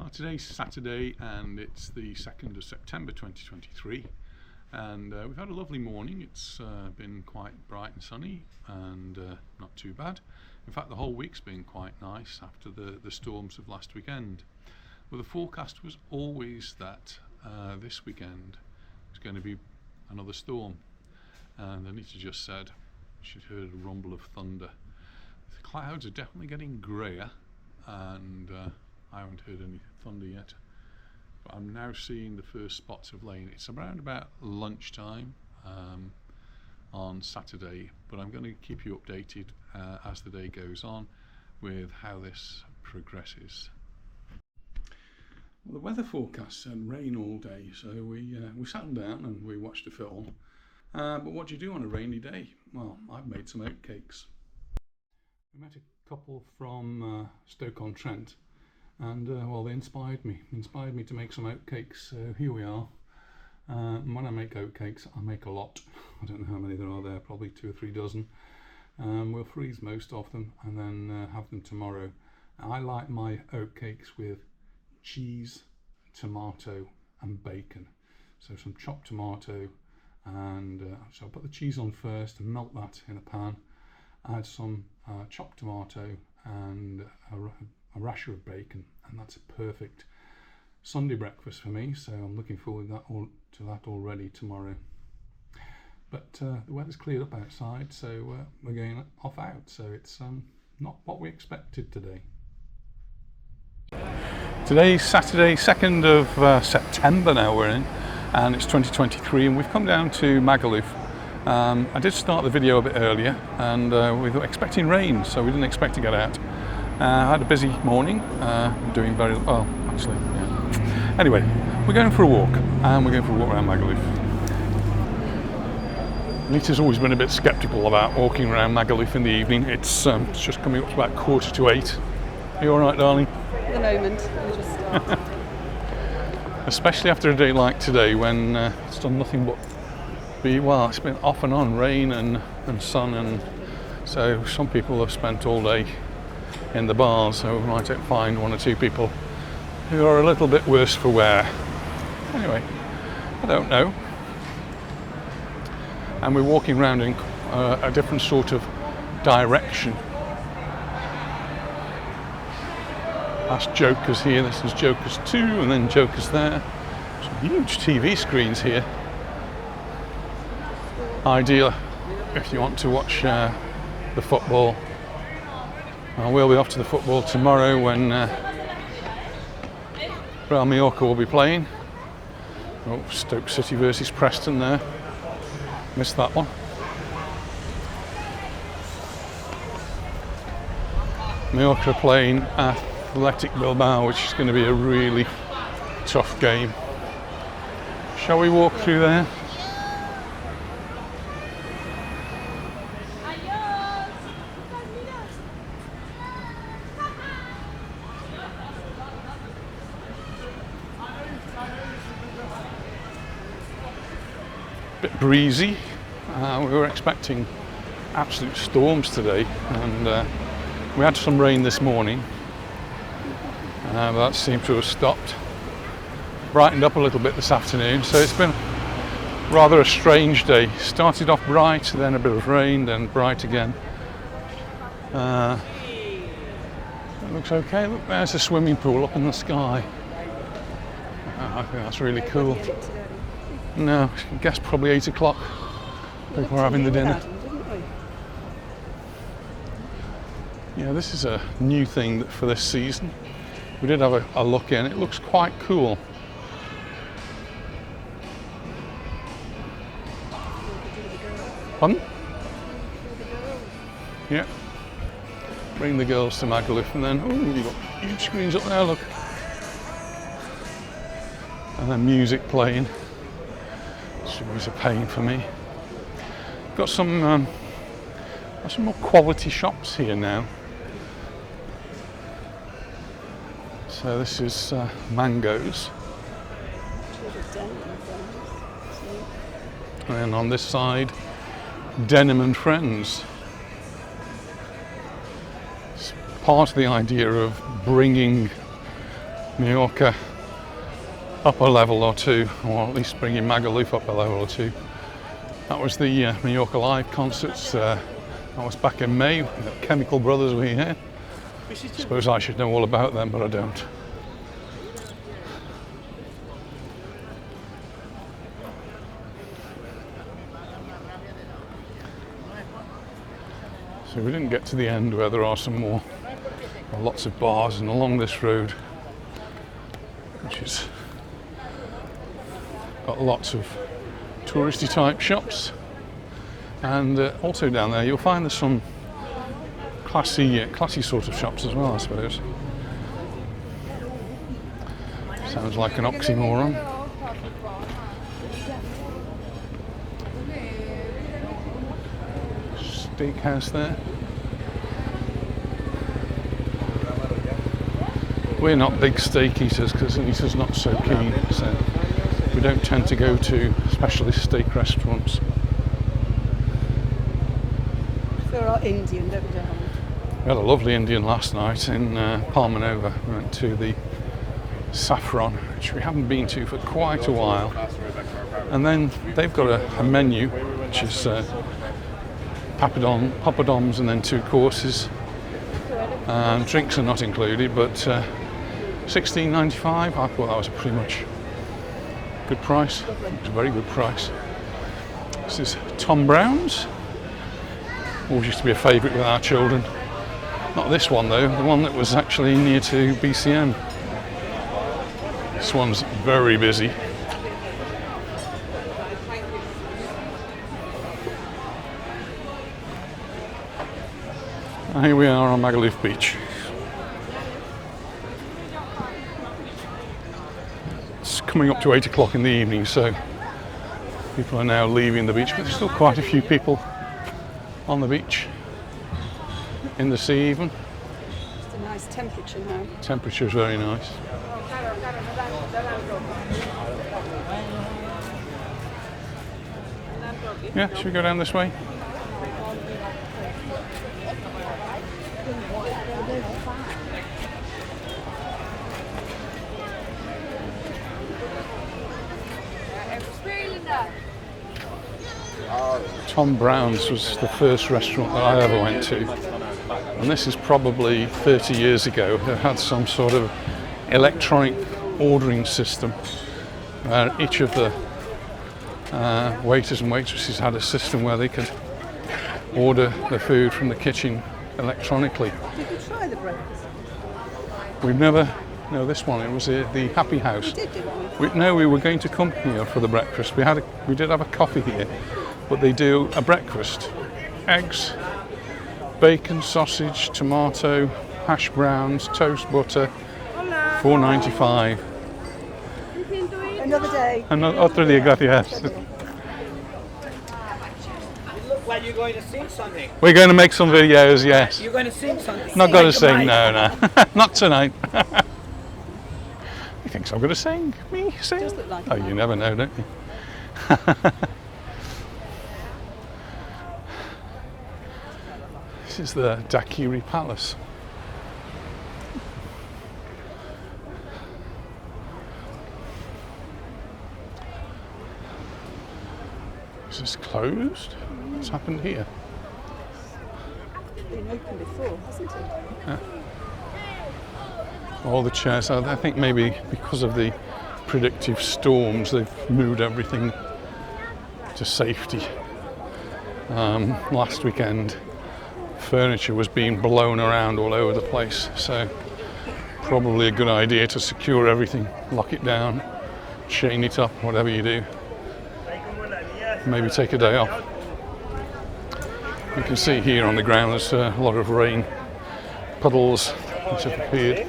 Well, today's Saturday and it's the 2nd of September 2023, and we've had a lovely morning. It's been quite bright and sunny and not too bad. In fact, the whole week's been quite nice after the storms of last weekend. Well, the forecast was always that this weekend was going to be another storm, and Anita just said she'd heard a rumble of thunder. The clouds are definitely getting greyer, and I haven't heard any thunder yet, but I'm now seeing the first spots of rain. It's around about lunchtime on Saturday, but I'm going to keep you updated as the day goes on with how this progresses. Well, the weather forecast said rain all day, so we sat down and we watched a film. But what do you do on a rainy day? Well, I've made some oatcakes. We met a couple from Stoke-on-Trent, and well, they inspired me to make some oatcakes. So here we are. When I make oatcakes, I make a lot. I don't know how many there are there, probably 2 or 3 dozen. We'll freeze most of them and then have them tomorrow. I like my oatcakes with cheese, tomato and bacon. So some chopped tomato, and so I'll put the cheese on first and melt that in a pan. Add some chopped tomato and a rasher of bacon, and that's a perfect Sunday breakfast for me, so I'm looking forward to that already tomorrow. But the weather's cleared up outside, so we're going off out, so it's not what we expected today. Today's Saturday, 2nd of September now we're in, and it's 2023, and we've come down to Magaluf. I did start the video a bit earlier, and we were expecting rain, so we didn't expect to get out. I had a busy morning, doing very well actually. Yeah. Anyway, we're going for a walk, and we're going for a walk around Magaluf. Anita's always been a bit sceptical about walking around Magaluf in the evening. It's just coming up to about 7:45. Are you all right, darling? At the moment, I just Especially after a day like today, when it's done nothing but it's been off and on rain and sun, and so some people have spent all day in the bars, so we might find 1 or 2 people who are a little bit worse for wear. Anyway, I don't know. And we're walking around in a different sort of direction. That's Jokers here, this is Jokers 2, and then Jokers there. Some huge TV screens here. Ideal if you want to watch the football. We'll be off to the football tomorrow when Mallorca will be playing. Oh, Stoke City versus Preston there. Missed that one. Mallorca playing Athletic Bilbao, which is going to be a really tough game. Shall we walk through there? Bit breezy. We were expecting absolute storms today, and we had some rain this morning, but that seemed to have stopped. Brightened up a little bit this afternoon, so it's been rather a strange day. Started off bright, then a bit of rain, then bright again. It looks okay. Look, there's a swimming pool up in the sky. I think that's really cool. No, I guess probably 8 o'clock. People are having the dinner. Yeah, this is a new thing for this season. We did have a look in. It looks quite cool. Pardon? Yeah. Bring the girls to Magaluf, and then you've got huge screens up there. Look, and then music playing. It's always a pain for me. Got some more quality shops here now. So this is Mangoes. And then on this side, Denim and Friends. It's part of the idea of bringing Majorca up a level or two, or at least bringing Magaluf up a level or two. That was the Mallorca live concerts. That was back in May. The Chemical Brothers were here. I suppose I should know all about them, but I don't. So we didn't get to the end where there are some more, lots of bars, and along this road, which has got lots of touristy type shops, and also down there you'll find there's some classy sort of shops as well, I suppose. Sounds like an oxymoron. Steakhouse there. We're not big steak eaters because Anita's not so keen, so we don't tend to go to specialist steak restaurants. There are Indian, don't we? We had a lovely Indian last night in Palma Nova. We went to the Saffron, which we haven't been to for quite a while. And then they've got a menu which is papadums and then 2 courses. Drinks are not included, but $16.95. I thought that was a pretty much good price. It was a very good price. This is Tom Brown's. Always used to be a favourite with our children. Not this one though, the one that was actually near to BCM. This one's very busy. And here we are on Magaluf Beach. It's coming up to 8 o'clock in the evening, so people are now leaving the beach, but there's still quite a few people on the beach, in the sea even. It's a nice temperature now. Temperature is very nice. Yeah, should we go down this way? Tom Brown's was the first restaurant that I ever went to, and this is probably 30 years ago. They had some sort of electronic ordering system where each of the waiters and waitresses had a system where they could order the food from the kitchen electronically. Did you try the breakfast? We've never, no, this one, it was the Happy House. We did, didn't we? No, we were going to come here for the breakfast. We did have a coffee here, but they do a breakfast: eggs, bacon, sausage, tomato, hash browns, toast, butter, $4.95. Another day. Otro día, gracias. Look like you're going to sing something. We're going to make some videos, yes. You're going to sing something. Not going to Like a sing, mic. no. Not tonight. He thinks I'm going to sing. Me sing? Does look like Oh, a you mic. never know, don't you? This is the Daiquiri Palace. Is this closed? What's happened here? It's been open before, hasn't it? All the chairs, I think maybe because of the predictive storms, they've moved everything to safety. Last weekend, furniture was being blown around all over the place, so probably a good idea to secure everything, lock it down, chain it up, whatever you do. Maybe take a day off. You can see here on the ground there's a lot of rain puddles which have appeared.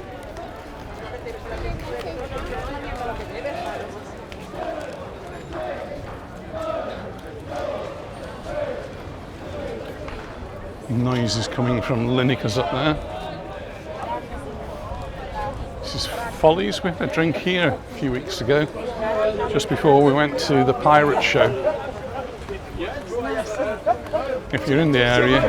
Noises coming from Lineker's up there. This is Follies. We had a drink here a few weeks ago, just before we went to the pirate show. If you're in the area,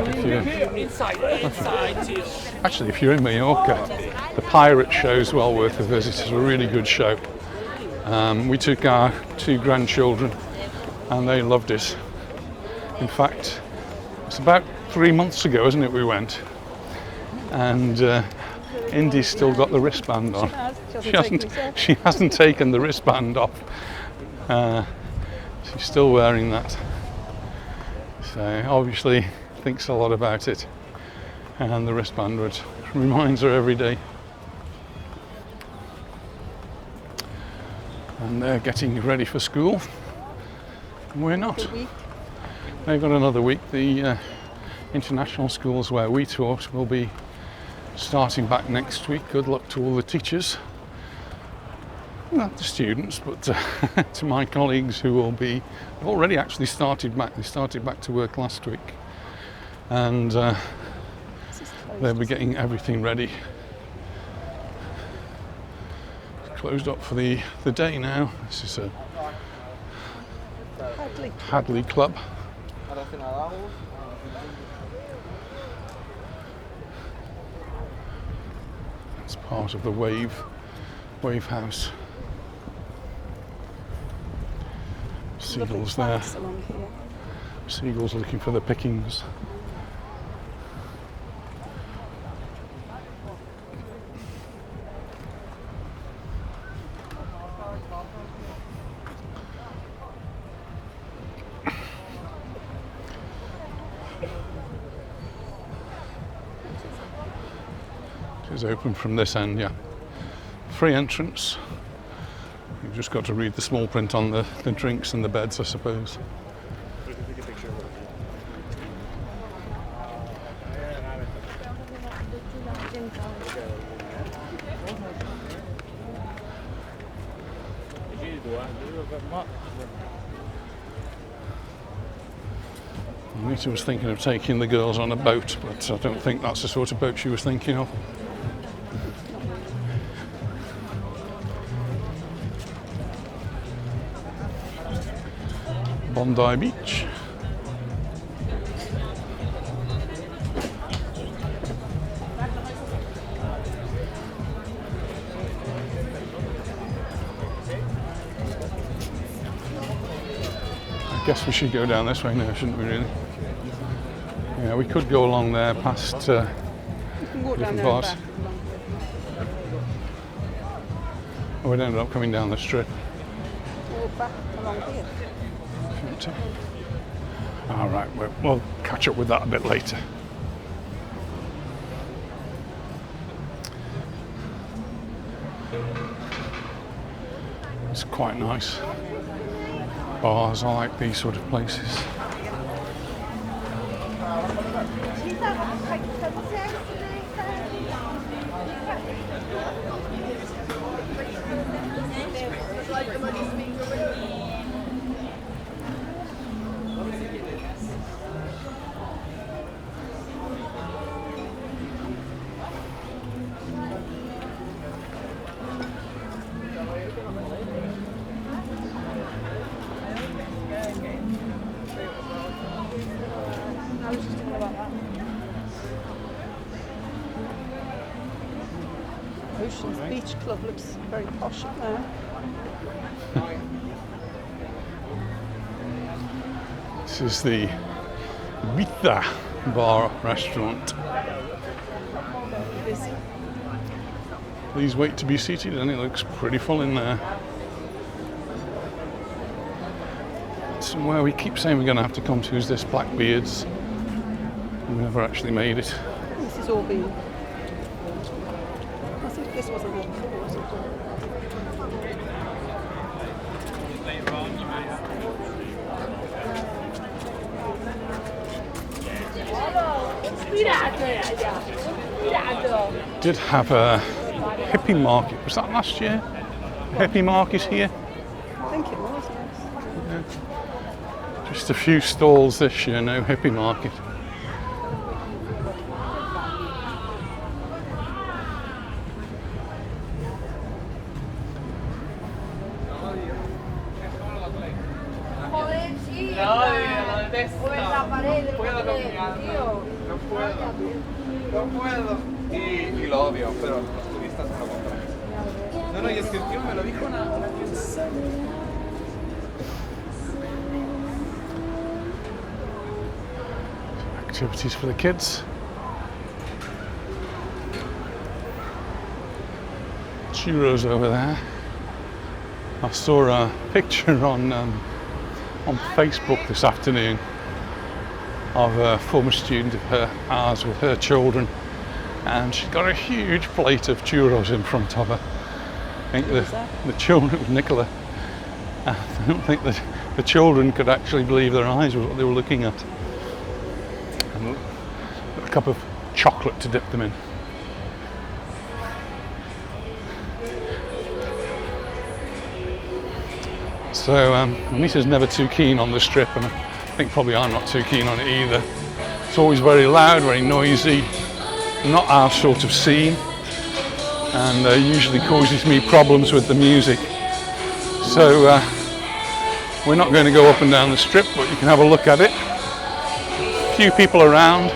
actually if you're in Mallorca, the the pirate show's well worth a visit. It's a really good show. We took our 2 grandchildren and they loved it. In fact, it's about 3 months ago, isn't it, we went? And Indy's still got the wristband on. She hasn't taken the wristband off. She's still wearing that. So obviously thinks a lot about it. And the wristband reminds her every day. And they're getting ready for school. We're not. They've got another week. The international schools where we taught will be starting back next week. Good luck to all the teachers. Not the students, but to my colleagues who will be already actually started back. They started back to work last week. And they'll be getting everything ready. Closed up for the day now. This is a Hadley Club. It's part of the Wave House. Seagulls there. Seagulls looking for the pickings. It's open from this end, yeah. Free entrance. You've just got to read the small print on the drinks and the beds, I suppose. Anita was thinking of taking the girls on a boat, but I don't think that's the sort of boat she was thinking of. Bondi Beach. I guess we should go down this way now, shouldn't we, really? Yeah, we could go along there past different parts. Oh, we'd ended up coming down the strip. Back along here. All right, we'll catch up with that a bit later. It's quite nice. Bars, I like these sort of places. Ocean's Beach Club looks very posh up there. This is the Vita Bar Restaurant. Please wait to be seated, and it looks pretty full in there. Somewhere we keep saying we're going to have to come to is this Blackbeard's. We never actually made it. This is all been. I think this wasn't there before, was it? Did have a hippie market. Was that last year? A hippie market here? I think it was, yes. Yeah. Just a few stalls this year, no hippie market. Y lo odio, pero los turistas No, y es que el tío me lo dijo Activities for the kids. Churros over there. I saw a picture on Facebook this afternoon of a former student of ours with her children, and she's got a huge plate of churros in front of her. I think the children, it was Nicola. I don't think that the children could actually believe their eyes with what they were looking at. And a cup of chocolate to dip them in. So Anita's never too keen on the strip, and I think probably I'm not too keen on it either. It's always very loud, very noisy, not our sort of scene, and usually causes me problems with the music. So we're not going to go up and down the strip, but you can have a look at it. A few people around,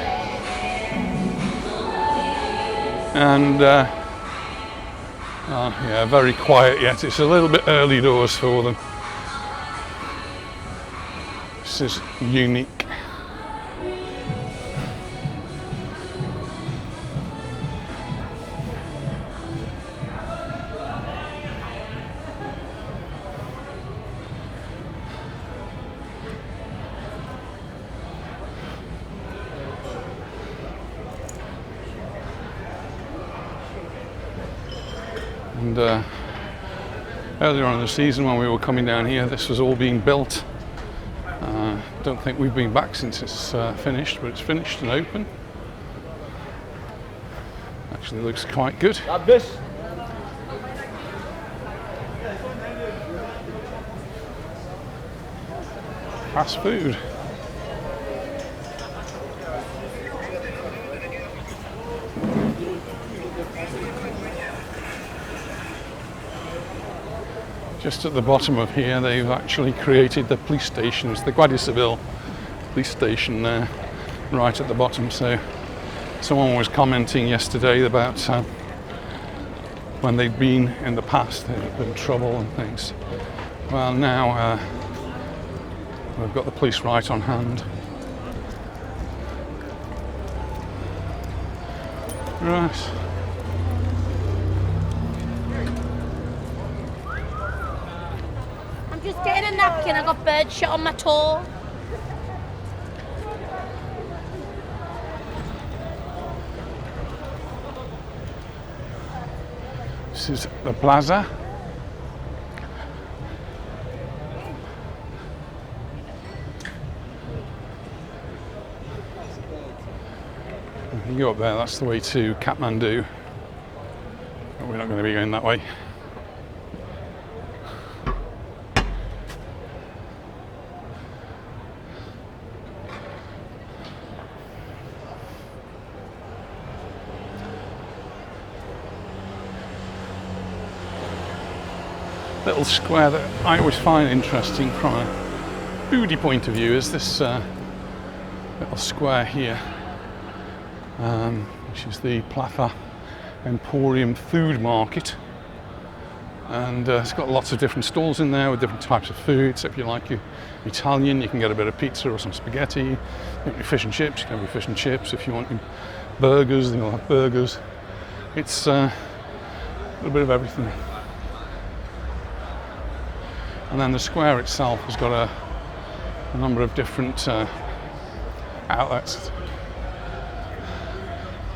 and yeah, very quiet yet. It's a little bit early doors for them. This is unique. And earlier on in the season when we were coming down here, this was all being built. Don't think we've been back since it's finished, but it's finished and open. Actually looks quite good. Fast food. Just at the bottom of here, they've actually created the police stations, the Guardia Civil police station there, right at the bottom. So someone was commenting yesterday about when they'd been in the past, there'd been trouble and things. Well, now we've got the police right on hand. Right. Just getting a napkin, I got bird shit on my toe. This is the plaza. If you go up there, that's the way to Kathmandu. But we're not going to be going that way. Little square that I always find interesting from a foodie point of view is this little square here, which is the Plaza Emporium food market, and it's got lots of different stalls in there with different types of food. So if you like your Italian, you can get a bit of pizza or some spaghetti. If you want your fish and chips, you can have your fish and chips. If you want your burgers, then you'll have burgers. It's a little bit of everything. And then the square itself has got a number of different outlets,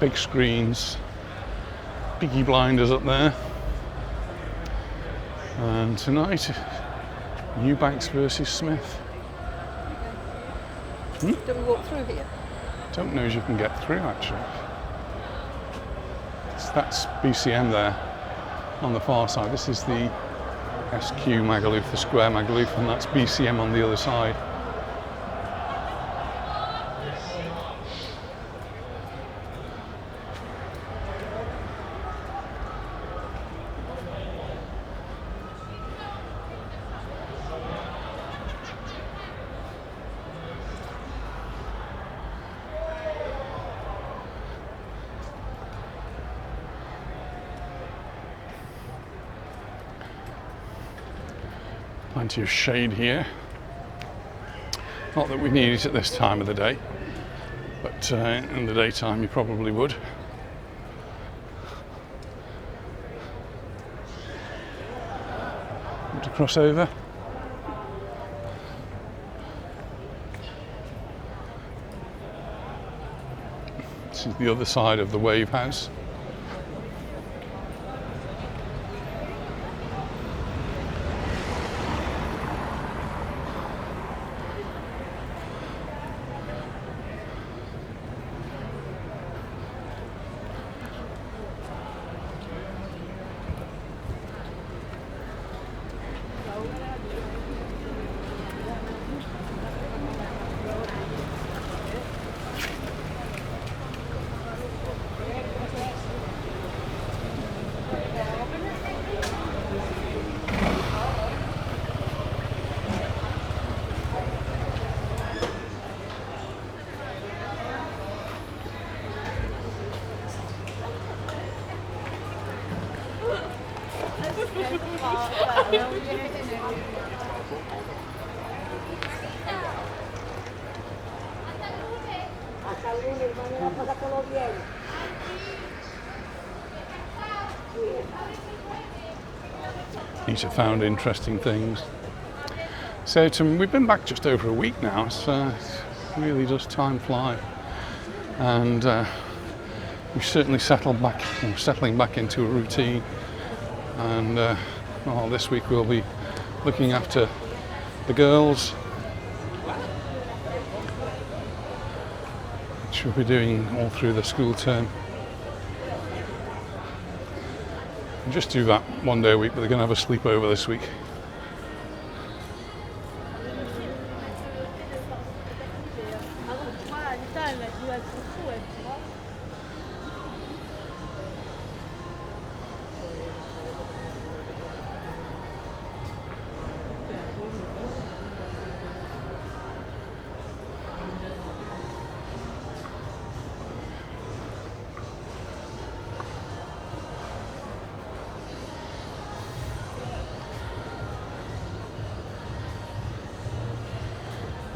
big screens, Peaky Blinders up there, and tonight Eubanks versus Smith. Do we walk through here? Don't know if you can get through actually. That's BCM there on the far side. This is the SQ Magaluf, the square Magaluf, and that's BCM on the other side. Plenty of shade here. Not that we need it at this time of the day, but in the daytime you probably would. Want to cross over? This is the other side of the wave house. Each have found interesting things. So we've been back just over a week now, so it really does time fly. And we've certainly settling back into a routine. And well, this week we'll be looking after the girls, which we'll be doing all through the school term. We'll just do that one day a week, but they're going to have a sleepover this week.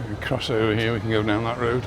We cross over here, we can go down that road.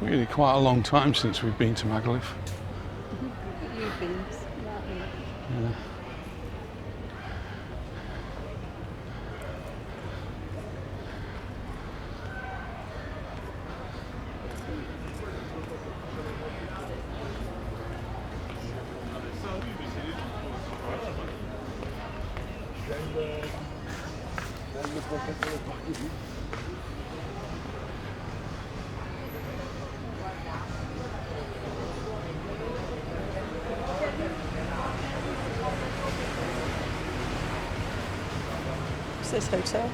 Really quite a long time since we've been to Magaluf. You've been. Yeah. This hotel?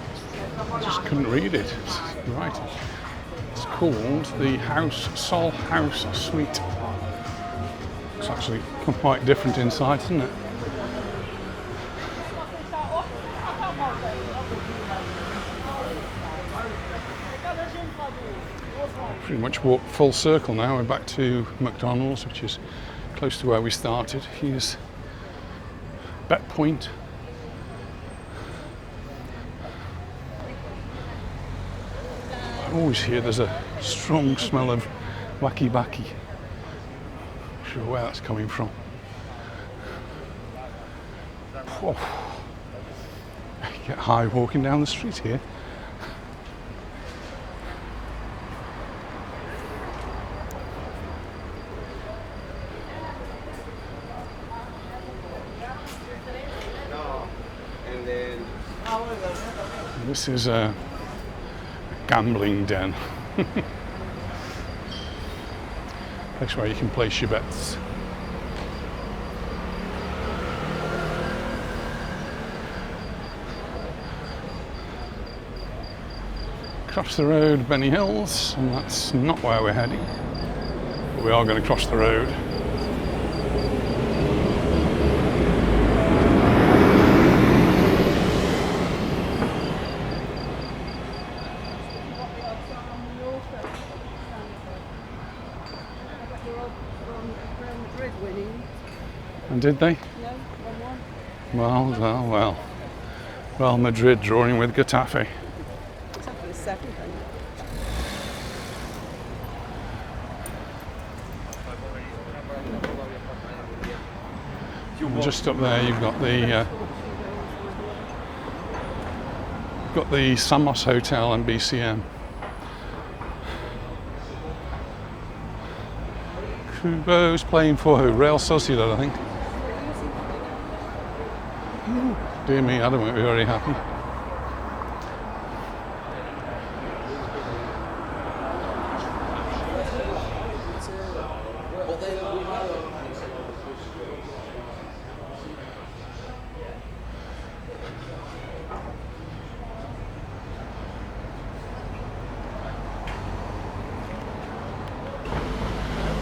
I just couldn't read it. Right. It's called the Sol House Suite. It's actually quite different inside, isn't it? Pretty much walked full circle now. We're back to McDonald's, which is close to where we started. Here's Bet Point. I always hear there's a strong smell of wacky backy. Not sure where that's coming from. Whoa. Get high walking down the street here. This is a gambling den. Place where you can place your bets. Cross the road, Benny Hills, and that's not where we're heading. But we are going to cross the road. And did they? No, 1-1. Well, Madrid drawing with Getafe. It's up to the 7th, then. And just up there, you've got the Samos Hotel and BCM. Kubo's playing for who? Real Sociedad, I think. Dear me, Adam won't be very happy.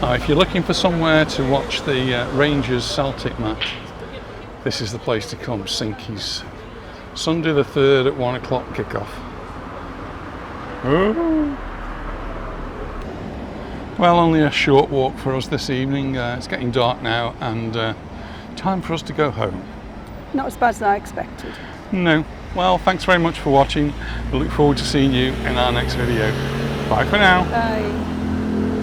If you're looking for somewhere to watch the Rangers-Celtic match, this is the place to come, Sinkies. Sunday the 3rd at 1 o'clock kickoff. Oh. Well, only a short walk for us this evening. It's getting dark now and time for us to go home. Not as bad as I expected. No. Well, thanks very much for watching. We look forward to seeing you in our next video. Bye for now. Bye.